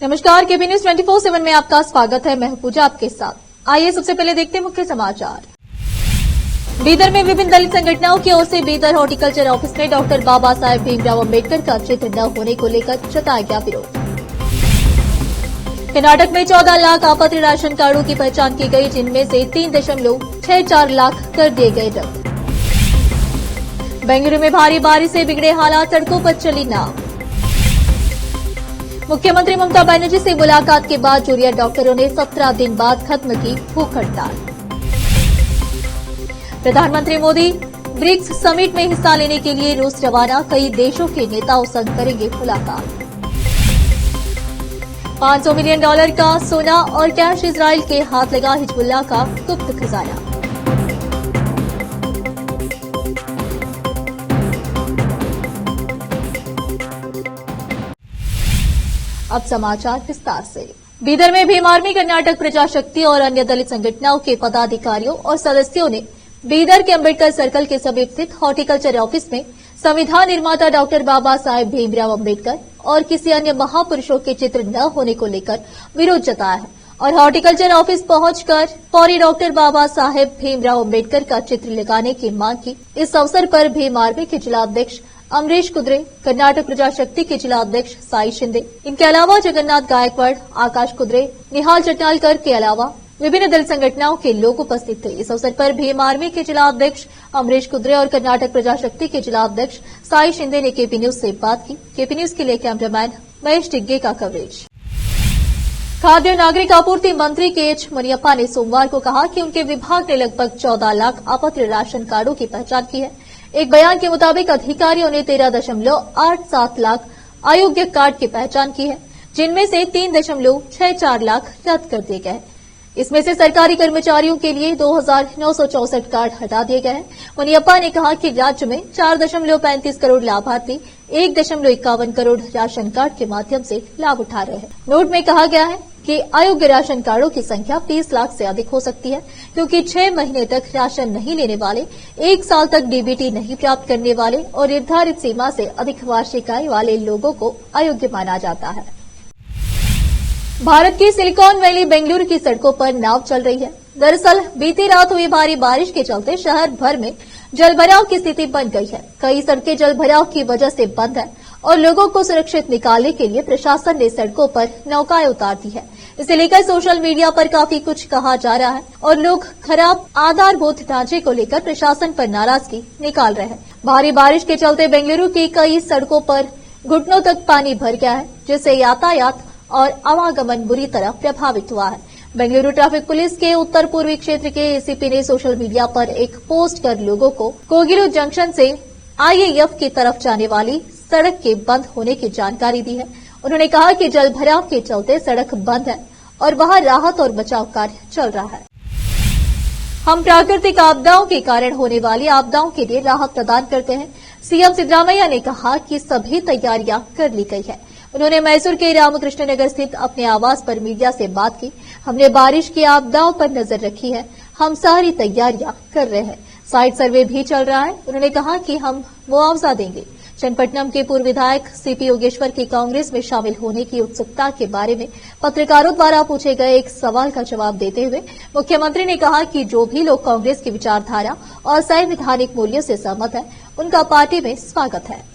नमस्कार, केबी न्यूज 24/7 में आपका स्वागत है। मैं हूं पूजा आपके साथ। आइए सबसे पहले देखते हैं मुख्य समाचार। बीदर में विभिन्न दलित संगठनों की ओर से बीदर हॉर्टिकल्चर ऑफिस में डॉक्टर बाबा साहेब भीमराव अम्बेडकर का चित्र न होने को लेकर जताया गया विरोध। कर्नाटक में 14 लाख आपात्र राशन कार्डों की पहचान की गई, जिनमें से 3.64 लाख कर दिए गए रद्द। बेंगलुरु में भारी बारिश से बिगड़े हालात, सड़कों पर चली नाव। मुख्यमंत्री ममता बनर्जी से मुलाकात के बाद जूनियर डॉक्टरों ने 17 दिन बाद खत्म की भूख हड़ताल। प्रधानमंत्री मोदी ब्रिक्स समिट में हिस्सा लेने के लिए रूस रवाना, कई देशों के नेताओं संग करेंगे मुलाकात। $500 मिलियन का सोना और कैश इजराइल के हाथ लगा, हिजबुल्लाह का गुप्त खजाना। अब समाचार विस्तार से। बीदर में भीम आर्मी, कर्नाटक प्रजाशक्ति और अन्य दलित संगठनों के पदाधिकारियों और सदस्यों ने बीदर के अम्बेडकर सर्कल के समीप स्थित हॉर्टिकल्चर ऑफिस में संविधान निर्माता डॉक्टर बाबा साहेब भीमराव अम्बेडकर और किसी अन्य महापुरुषों के चित्र न होने को लेकर विरोध जताया है और हॉर्टिकल्चर ऑफिस पहुंचकर फौरी डॉक्टर बाबा साहेब भीमराव अम्बेडकर का चित्र लगाने की मांग की। इस अवसर पर भीम आर्मी के जिला अध्यक्ष अमरीश कुद्रे, कर्नाटक प्रजाशक्ति के जिला अध्यक्ष साई शिंदे, इनके अलावा जगन्नाथ गायकवाड़, आकाश कुद्रे, निहाल चटनालकर के अलावा विभिन्न दलित संगठनों के लोग उपस्थित थे। इस अवसर पर भीम आर्मी के जिला अध्यक्ष अमरीश कुद्रे और कर्नाटक प्रजाशक्ति के जिला अध्यक्ष साई शिंदे ने केपी न्यूज से बात की। केपी न्यूज के लिए कैमरामैन महेश टिग्गे का कवरेज। खाद्य और नागरिक आपूर्ति मंत्री के.एच. मुनियप्पा ने सोमवार को कहा कि उनके विभाग ने लगभग 14 लाख आपात्र राशन कार्डों की पहचान की है। एक बयान के मुताबिक अधिकारियों ने 13.87 लाख अयोग्य कार्ड की पहचान की है, जिनमें से 3.64 लाख रद्द कर दिए गए हैं। इसमें से सरकारी कर्मचारियों के लिए 2,964 कार्ड हटा दिए गए हैं। मुनियप्पा ने कहा कि राज्य में 4.35 करोड़ लाभार्थी 1.51 करोड़ राशन कार्ड के माध्यम से लाभ उठा रहे हैं। नोट में कहा गया है कि अयोग्य राशन कार्डों की संख्या 30 लाख से अधिक हो सकती है, क्योंकि 6 महीने तक राशन नहीं लेने वाले, 1 साल तक डीबीटी नहीं प्राप्त करने वाले और निर्धारित सीमा से अधिक वार्षिक आय वाले लोगों को अयोग्य माना जाता है। भारत की सिलिकॉन वैली बेंगलुरु की सड़कों पर नाव चल रही है। दरअसल बीती रात हुई भारी बारिश के चलते शहर भर में जलभराव की स्थिति बन गई है। कई सड़कें जलभराव की वजह से बंद है और लोगों को सुरक्षित निकालने के लिए प्रशासन ने सड़कों पर नौकाएं उतार दी है। इसे लेकर सोशल मीडिया पर काफी कुछ कहा जा रहा है और लोग खराब आधारभूत ढांचे को लेकर प्रशासन पर नाराजगी निकाल रहे हैं। भारी बारिश के चलते बेंगलुरु की कई सड़कों पर घुटनों तक पानी भर गया है, जिससे यातायात और आवागमन बुरी तरह प्रभावित हुआ है। बेंगलुरु ट्रैफिक पुलिस के उत्तर पूर्वी क्षेत्र के एसीपी ने सोशल मीडिया पर एक पोस्ट कर लोगों को कोगिलू जंक्शन से आईएएफ की तरफ जाने वाली सड़क के बंद होने की जानकारी दी है। उन्होंने कहा कि जलभराव के चलते सड़क बंद है और वहां राहत और बचाव कार्य चल रहा है। हम प्राकृतिक आपदाओं के कारण होने वाली आपदाओं के लिए राहत प्रदान करते हैं। सीएम सिद्धरामैया ने कहा कि सभी तैयारियां कर ली गई है। उन्होंने मैसूर के रामकृष्ण नगर स्थित अपने आवास पर मीडिया से बात की। हमने बारिश की आपदाओं पर नजर रखी है। हम सारी तैयारियां कर रहे हैं। साइट सर्वे भी चल रहा है। उन्होंने कहा कि हम मुआवजा देंगे। चन्नपट्टनम के पूर्व विधायक सीपी योगेश्वर की कांग्रेस में शामिल होने की उत्सुकता के बारे में पत्रकारों द्वारा पूछे गए एक सवाल का जवाब देते हुए मुख्यमंत्री ने कहा कि जो भी लोग कांग्रेस की विचारधारा और संवैधानिक मूल्यों से सहमत है, उनका पार्टी में स्वागत है।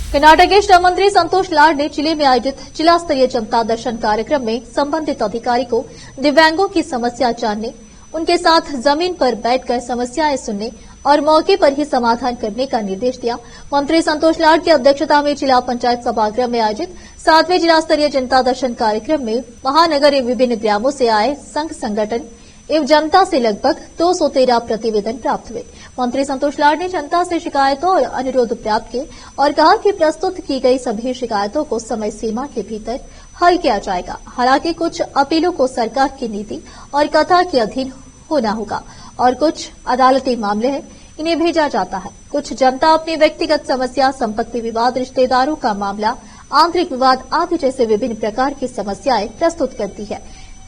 कर्नाटक के श्रम मंत्री संतोष लाड ने जिले में आयोजित जिला स्तरीय जनता दर्शन कार्यक्रम में संबंधित अधिकारी को दिव्यांगों की समस्या जानने, उनके साथ जमीन पर बैठकर समस्याएं सुनने और मौके पर ही समाधान करने का निर्देश दिया। मंत्री संतोष लाड की अध्यक्षता में जिला पंचायत सभागृह में आयोजित 7वें जिला स्तरीय जनता दर्शन कार्यक्रम में महानगर एवं विभिन्न ग्रामों से आए संघ संगठन एवं जनता से लगभग 213 प्रतिवेदन प्राप्त हुए। मंत्री संतोष लाड ने जनता से शिकायतों और अनुरोध प्राप्त किए और कहा कि प्रस्तुत की गई सभी शिकायतों को समय सीमा के भीतर हल किया जाएगा। हालांकि कुछ अपीलों को सरकार की नीति और कथा के अधीन होना होगा और कुछ अदालती मामले हैं, इन्हें भेजा जाता है। कुछ जनता अपनी व्यक्तिगत समस्या, संपत्ति विवाद, रिश्तेदारों का मामला, आंतरिक विवाद आदि जैसे विभिन्न प्रकार की समस्याएं प्रस्तुत करती है।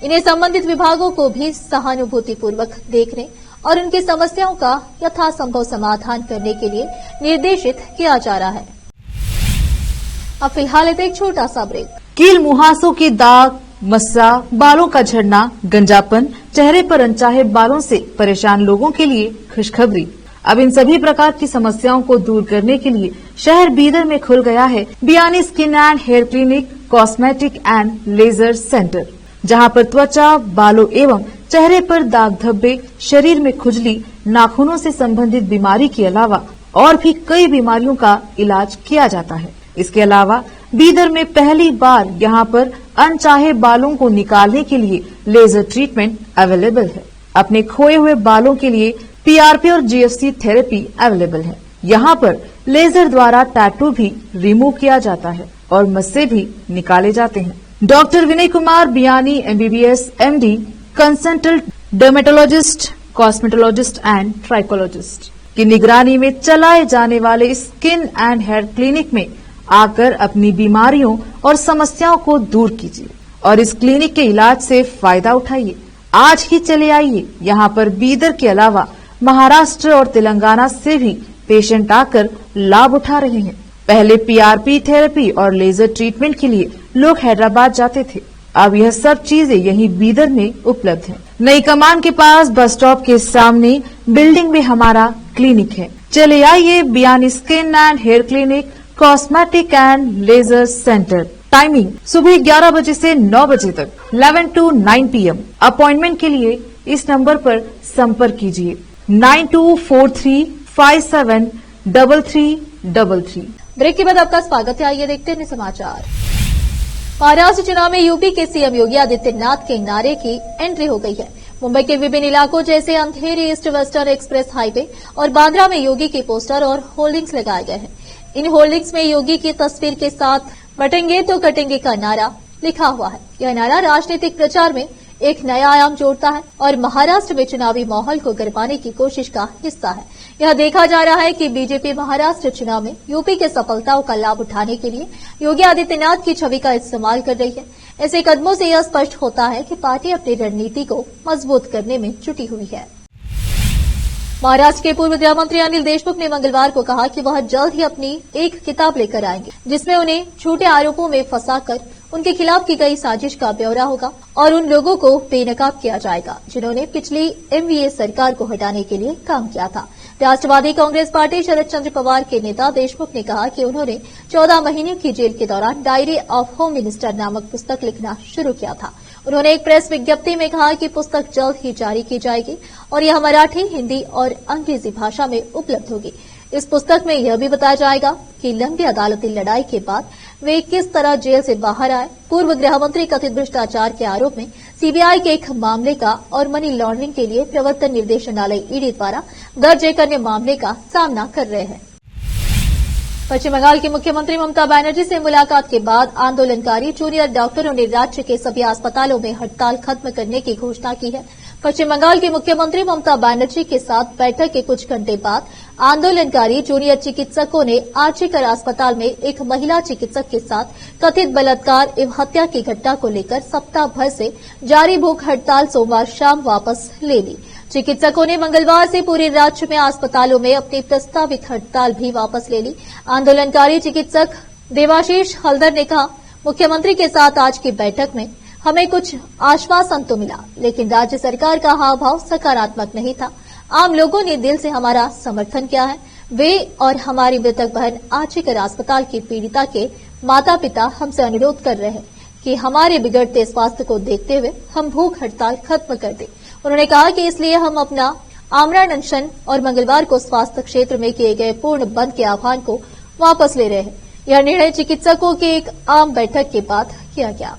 इन्हें संबंधित विभागों को भी सहानुभूतिपूर्वक देखने और उनकी समस्याओं का यथासंभव समाधान करने के लिए निर्देशित किया जा रहा है। अब फिलहाल एक छोटा सा ब्रेक। कील मुहासों के दाग, मस्सा, बालों का झड़ना, गंजापन, चेहरे पर अनचाहे बालों से परेशान लोगों के लिए खुशखबरी। अब इन सभी प्रकार की समस्याओं को दूर करने के लिए शहर बीदर में खुल गया है Biyani skin and hair clinic, cosmetic and laser centre, जहां पर त्वचा, बालों एवं चेहरे पर दाग धब्बे, शरीर में खुजली, नाखूनों से संबंधित बीमारी के अलावा और भी कई बीमारियों का इलाज किया जाता है। इसके अलावा बीदर में पहली बार यहां पर अनचाहे बालों को निकालने के लिए लेजर ट्रीटमेंट अवेलेबल है। अपने खोए हुए बालों के लिए पीआरपी और जीएफसी थेरेपी अवेलेबल है। यहाँ पर लेजर द्वारा टैटू भी रिमूव किया जाता है और मस्से भी निकाले जाते हैं। Doctor Vinay Kumar Biyani MBBS MD, consultant dermatologist, cosmetologist and trichologist की निगरानी में चलाए जाने वाले स्किन एंड हेयर क्लिनिक में आकर अपनी बीमारियों और समस्याओं को दूर कीजिए और इस क्लिनिक के इलाज से फायदा उठाइए। आज ही चले आइए। यहाँ पर बीदर के अलावा महाराष्ट्र और तेलंगाना से भी पेशेंट आकर लाभ उठा रहे हैं। पहले पीआरपी थेरेपी और लेजर ट्रीटमेंट के लिए लोग हैदराबाद जाते थे। अब यह सब चीजें यहीं बीदर में उपलब्ध है। नई कमान के पास बस स्टॉप के सामने बिल्डिंग में हमारा क्लिनिक है। चले आइए Biyani skin and hair clinic, cosmetic and laser centre. Timing सुबह 11 बजे से 9 बजे तक, 11 to 9 PM। अपॉइंटमेंट के लिए इस नंबर पर संपर्क कीजिए 9243573333। ब्रेक के बाद आपका स्वागत है। आइए देखते हैं समाचार। महाराष्ट्र चुनाव में यूपी के सीएम योगी आदित्यनाथ के नारे की एंट्री हो गई है। मुंबई के विभिन्न इलाकों जैसे अंधेरी, ईस्ट वेस्टर्न एक्सप्रेस हाईवे और बांद्रा में योगी के पोस्टर और होर्डिंग्स लगाए गए हैं। इन होर्डिंग्स में योगी की तस्वीर के साथ बटेंगे तो कटेंगे का नारा लिखा हुआ है। यह नारा राजनीतिक प्रचार में एक नया आयाम जोड़ता है और महाराष्ट्र में चुनावी माहौल को गरमाने की कोशिश का हिस्सा है। यह देखा जा रहा है कि बीजेपी महाराष्ट्र चुनाव में यूपी के सफलताओं का लाभ उठाने के लिए योगी आदित्यनाथ की छवि का इस्तेमाल कर रही है। ऐसे कदमों से यह स्पष्ट होता है कि पार्टी अपनी रणनीति को मजबूत करने में जुटी हुई है। महाराष्ट्र के पूर्व गृह मंत्री अनिल देशमुख ने मंगलवार को कहा कि वह जल्द ही अपनी एक किताब लेकर आएंगे, जिसमें उन्हें झूठे आरोपों में फंसाकर उनके खिलाफ की गई साजिश का ब्यौरा होगा और उन लोगों को बेनकाब किया जाएगा जिन्होंने पिछली एमवीए सरकार को हटाने के लिए काम किया था। राष्ट्रवादी कांग्रेस पार्टी शरद चंद्र पवार के नेता देशमुख ने कहा कि उन्होंने 14 महीने की जेल के दौरान डायरी ऑफ होम मिनिस्टर नामक पुस्तक लिखना शुरू किया था। उन्होंने एक प्रेस विज्ञप्ति में कहा कि पुस्तक जल्द ही जारी की जाएगी और यह मराठी, हिंदी और अंग्रेजी भाषा में उपलब्ध होगी। इस पुस्तक में यह भी बताया जाएगा कि लंबी अदालती लड़ाई के बाद वे किस तरह जेल से बाहर आए, पूर्व गृह मंत्री कथित भ्रष्टाचार के आरोप में सीबीआई के एक मामले का और मनी लॉन्ड्रिंग के लिए प्रवर्तन निर्देशालय ईडी द्वारा दर्ज एक अन्य मामले का सामना कर रहे हैं। पश्चिम बंगाल की मुख्यमंत्री ममता बनर्जी से मुलाकात के बाद आंदोलनकारी जूनियर डॉक्टरों ने राज्य के सभी अस्पतालों में हड़ताल खत्म करने की घोषणा की है। पश्चिम बंगाल की मुख्यमंत्री ममता बनर्जी के साथ बैठक के कुछ घंटे बाद आंदोलनकारी जूनियर चिकित्सकों ने आर्चिकर अस्पताल में एक महिला चिकित्सक के साथ कथित बलात्कार एवं हत्या की घटना को लेकर सप्ताह भर से जारी भूख हड़ताल सोमवार शाम वापस ले ली। चिकित्सकों ने मंगलवार से पूरे राज्य में अस्पतालों में अपनी प्रस्तावित हड़ताल भी वापस ले ली। आंदोलनकारी चिकित्सक देवाशीष हल्दर ने कहा, मुख्यमंत्री के साथ आज की बैठक में हमें कुछ आश्वासन तो मिला, लेकिन राज्य सरकार का हाव भाव सकारात्मक नहीं था। आम लोगों ने दिल से हमारा समर्थन किया है। वे और हमारी मृतक बहन आर्चिकर अस्पताल की पीड़िता के माता पिता हमसे अनुरोध कर रहे हैं कि हमारे बिगड़ते स्वास्थ्य को देखते हुए हम भूख हड़ताल खत्म कर दें। उन्होंने कहा कि इसलिए हम अपना आमरण अनशन और मंगलवार को स्वास्थ्य क्षेत्र में किए गए पूर्ण बंद के आह्वान को वापस ले रहे हैं। यह निर्णय चिकित्सकों की एक आम बैठक के बाद किया गया।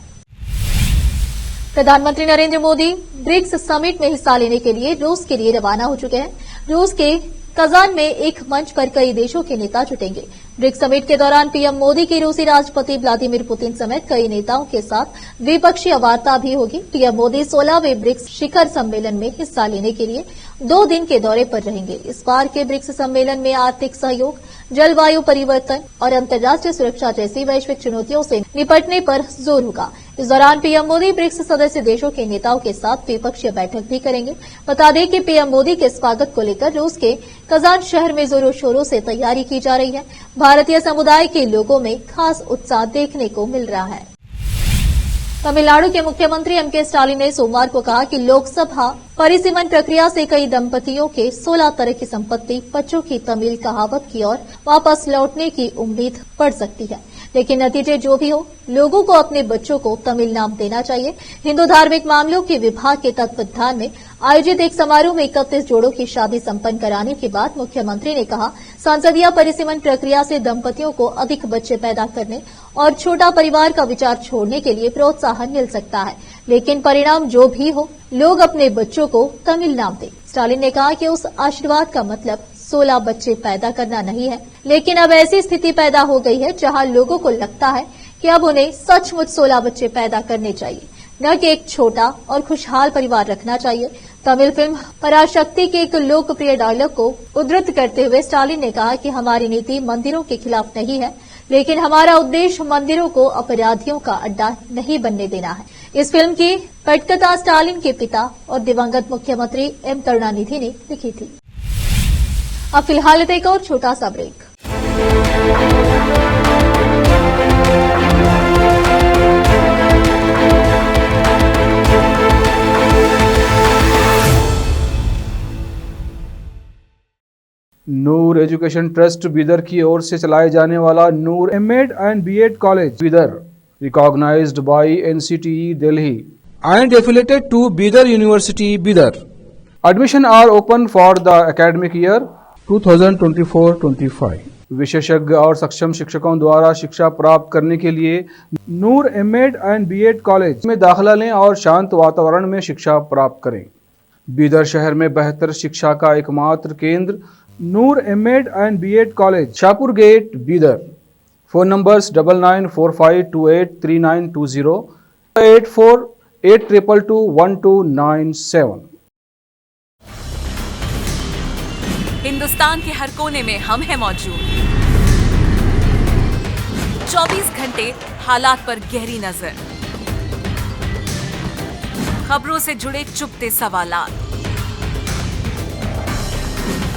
प्रधानमंत्री नरेंद्र मोदी ब्रिक्स समिट में हिस्सा लेने के लिए रूस के लिए रवाना हो चुके हैं। रूस के कजान में एक मंच पर कई देशों के नेता जुटेंगे। ब्रिक्स समिट के दौरान पीएम मोदी की रूसी राष्ट्रपति व्लादिमीर पुतिन समेत कई नेताओं के साथ द्विपक्षीय वार्ता भी होगी। पीएम मोदी 16वें ब्रिक्स शिखर सम्मेलन में हिस्सा लेने के लिए 2 दिन के दौरे पर रहेंगे। इस बार के ब्रिक्स सम्मेलन में आर्थिक सहयोग, जलवायु परिवर्तन और अंतर्राष्ट्रीय सुरक्षा जैसी वैश्विक चुनौतियों से निपटने पर जोर होगा। इस दौरान पीएम मोदी ब्रिक्स सदस्य देशों के नेताओं के साथ द्विपक्षीय बैठक भी करेंगे। बता दें कि पीएम मोदी के स्वागत को लेकर रूस के कजान शहर में जोरों शोरों से तैयारी की जा रही है। भारतीय समुदाय के लोगों में खास उत्साह देखने को मिल रहा है। तमिलनाडु के मुख्यमंत्री एम.के. स्टालिन ने सोमवार को कहा कि लोकसभा परिसीमन प्रक्रिया से कई दंपतियों के 16 तरह की संपत्ति बच्चों की तमिल कहावत की ओर वापस लौटने की उम्मीद बढ़ सकती है, लेकिन नतीजे जो भी हो, लोगों को अपने बच्चों को तमिल नाम देना चाहिए। हिंदू धार्मिक मामलों के विभाग के तत्वावधान में आयोजित एक समारोह में 31 जोड़ों की शादी संपन्न कराने के बाद मुख्यमंत्री ने कहा, संसदीय परिसीमन प्रक्रिया से दंपतियों को अधिक बच्चे पैदा करने और छोटा परिवार का विचार छोड़ने के लिए प्रोत्साहन मिल सकता है, लेकिन परिणाम जो भी हो, लोग अपने बच्चों को तमिल नाम दें। स्टालिन ने कहा कि उस आशीर्वाद का मतलब 16 बच्चे पैदा करना नहीं है, लेकिन अब ऐसी स्थिति पैदा हो गई है जहां लोगों को लगता है कि अब उन्हें सचमुच 16 बच्चे पैदा करने चाहिए, न कि एक छोटा और खुशहाल परिवार रखना चाहिए। तमिल फिल्म पराशक्ति के एक लोकप्रिय डायलॉग को उद्धृत करते हुए स्टालिन ने कहा कि हमारी नीति मंदिरों के खिलाफ नहीं है, लेकिन हमारा उद्देश्य मंदिरों को अपराधियों का अड्डा नहीं बनने देना है। इस फिल्म की पटकथा स्टालिन के पिता और दिवंगत मुख्यमंत्री एम करुणानिधि ने लिखी थी। अब फिलहाल एक और छोटा सा break. Noor education trust Bidar की ओर से चलाए जाने वाला Noor M Ed and B Ed college Bidar, recognised by NCTE Delhi and affiliated to Bidar university Bidar. Admission are open for the academic year 2024-25। विशेषज्ञ और सक्षम शिक्षकों द्वारा शिक्षा प्राप्त करने के लिए नूर एमएड एंड बीएड कॉलेज में दाखिला लें और शांत वातावरण में शिक्षा प्राप्त करें। बीदर शहर में बेहतर शिक्षा का एकमात्र केंद्र Noor M Ed and B Ed college, Shahpur gate, Bidar. Phone numbers 9945283920, 8482221297। Hindustan के हर कोने में हम हैं मौजूद। 24 घंटे हालात पर गहरी नजर, खबरों से जुड़े चुपते सवालात,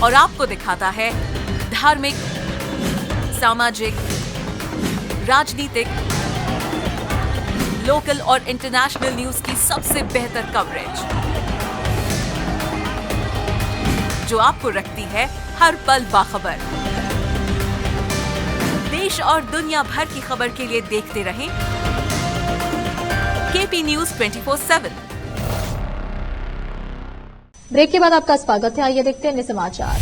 और आपको दिखाता है धार्मिक, सामाजिक, राजनीतिक, लोकल और इंटरनेशनल न्यूज की सबसे बेहतर कवरेज, जो आपको रखती है हर पल बाखबर। देश और दुनिया भर की खबर के लिए देखते रहें केपी न्यूज 24/7। ब्रेक के बाद आपका स्वागत है। आइए देखते हैं अन्य समाचार।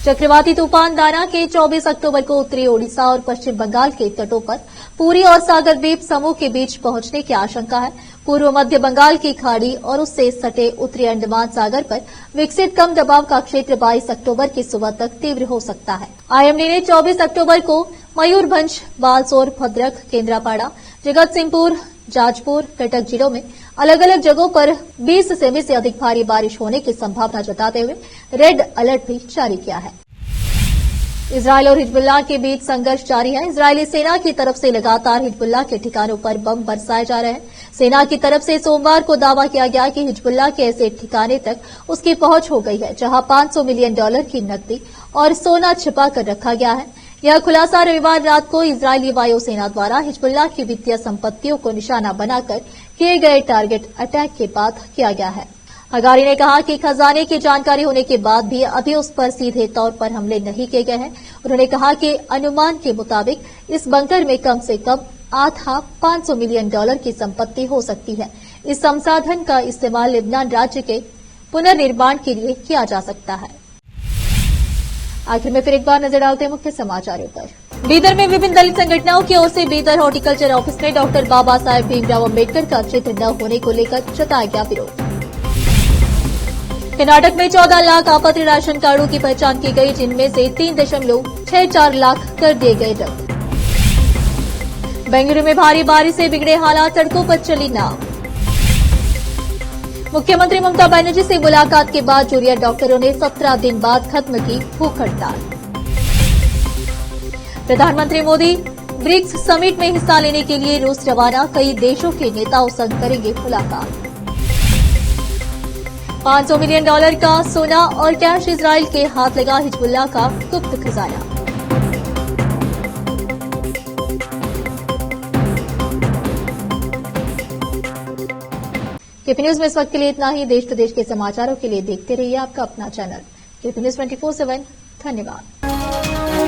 चक्रवाती तूफान दाना के 24 अक्टूबर को उत्तरी ओडिशा और पश्चिम बंगाल के तटों पर पुरी और सागर द्वीप समूह के बीच पहुंचने की आशंका है। पूर्व मध्य बंगाल की खाड़ी और उससे सटे उत्तरी अंडमान सागर पर विकसित कम दबाव का क्षेत्र 22 अक्टूबर की सुबह तक तीव्र हो सकता है। आईएमडी ने 24 अक्टूबर को मयूरभंज, बालसोर, भद्रक, केंद्रापाड़ा, जगतसिंहपुर, जाजपुर, कटक जिलों में अलग अलग जगहों पर 20 सेमी से अधिक भारी बारिश होने की संभावना जताते हुए रेड अलर्ट भी जारी किया है। इजरायल और हिजबुल्लाह के बीच संघर्ष जारी है। इजरायली सेना की तरफ से लगातार हिजबुल्लाह के ठिकानों पर बम बरसाए जा रहे हैं। सेना की तरफ से सोमवार को दावा किया गया कि हिजबुल्लाह के ऐसे ठिकाने तक उसकी पहुंच हो गई है जहां $500 मिलियन की नकदी और सोना छिपा कर रखा गया है। यह खुलासा रविवार रात को इजरायली वायुसेना द्वारा हिजबुल्लाह की वित्तीय संपत्तियों को निशाना बनाकर किए गए टारगेट अटैक के बाद किया गया है। हगारी ने कहा कि खजाने की जानकारी होने के बाद भी अभी उस पर सीधे तौर पर हमले नहीं किए गए हैं। उन्होंने कहा कि अनुमान के मुताबिक इस बंकर में कम से कम आधा $500 मिलियन की संपत्ति हो सकती है। इस संसाधन का इस्तेमाल लेबनान राज्य के पुनर्निर्माण के लिए किया जा सकता है। आखिर में फिर एक बार नजर डालते हैं मुख्य समाचारों पर। बीदर में विभिन्न दलित संगठनों की ओर से बीदर हॉर्टिकल्चर ऑफिस में डॉक्टर बाबा साहेब भीमराव अम्बेडकर का चित्र न होने को लेकर जताया गया विरोध। कर्नाटक में 14 लाख आपात्र राशन कार्डों की पहचान की गई, जिनमें से 3.64 लाख कर दिए गए रद्द। बेंगलुरु में भारी बारिश से बिगड़े हालात, सड़कों पर चली नाव। मुख्यमंत्री ममता बनर्जी से मुलाकात के बाद जूनियर डॉक्टरों ने 17 दिन बाद खत्म की भूख हड़ताल। प्रधानमंत्री मोदी ब्रिक्स समिट में हिस्सा लेने के लिए रूस रवाना, कई देशों के नेताओं संग करेंगे मुलाकात। $500 मिलियन का सोना और कैश इजराइल के हाथ लगा, हिजबुल्लाह का गुप्त खजाना। केपी न्यूज में इस वक्त के लिए इतना ही। देश प्रदेश के समाचारों के लिए देखते रहिए आपका अपना चैनल केपी न्यूज 24/7। धन्यवाद।